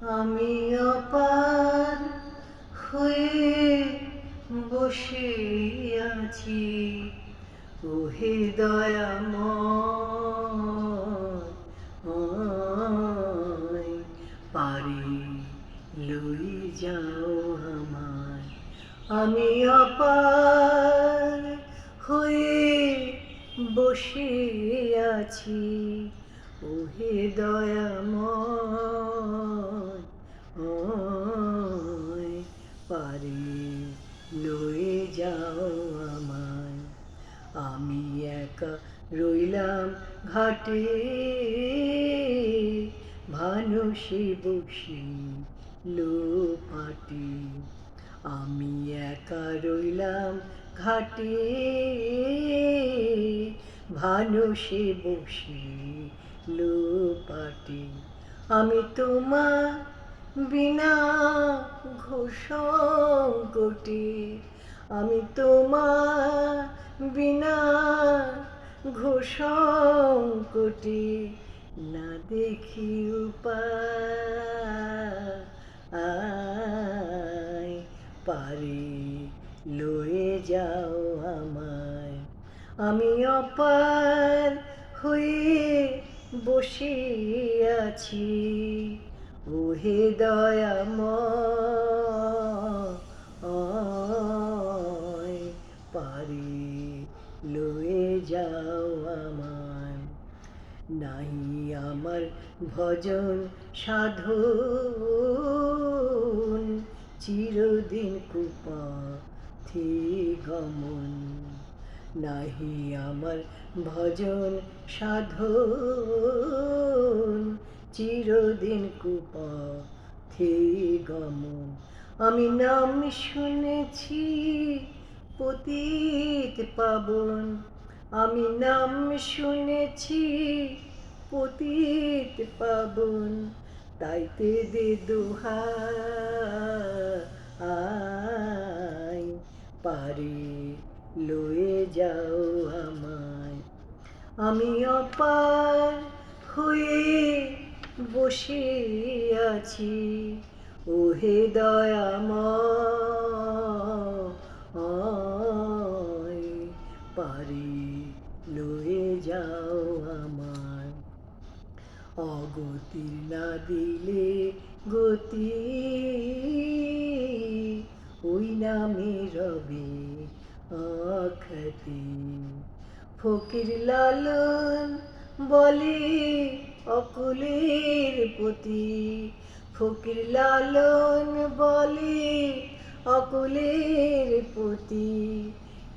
আমি অপার হয়ে বসে আছি, ওহে দয়াময়, পারি লই যাও আমায়। আমি অপার হয়ে বসে আছি, ওহে দয়াময়, পারি লয়ে যাও আমায়। আমি একা রইলাম ঘাটে, ভানুষে বসি লোপাটি। আমি একা রইলাম ঘাটে, ভানুষে বসি লোপাটি। আমি তোমার বিনা ঘোষঙ্কটে, আমি তোমার বিনা ঘোষঙ্কটে, না দেখি উপায়, পারি লয়ে যাও আমায়। আমি অপার হয়ে বসে আছি, ওহে দয়াময়, পারি লয়ে যাও আমায়। নাহি আমার ভজন সাধন, চিরদিন কুপথে গমন। নাহি আমার ভজন সাধন, চিরদিন কুপথে গমন। আমি নাম শুনেছি পতিত পাবন, আমি নাম শুনেছি পতিত পাবন, তাইতে দে দোহাই, পারি লয়ে যাও আমায়। আমি অপার হয়ে বসে আছি, ওহে দয়াময়, পারি লয়ে যাও আমায়। অগতির না দিলে গতি, ওই নামে রবে অখ্যাতি। ফকির লালন বলে অকুলের পতি, ফকির লালন বলে অকুলের পতি।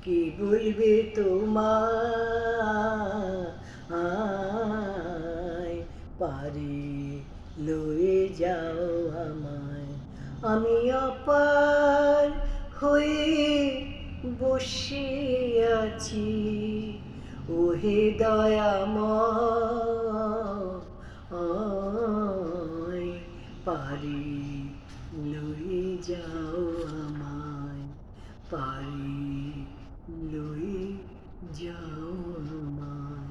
কে বলবে তোমায়, পারি লয়ে যাও আমায়। আমি অপার হয়ে বসে আছি, ওহে দয়াময়, পারি লয়ে যাও আমায়, পারি লয়ে যাও আমায়।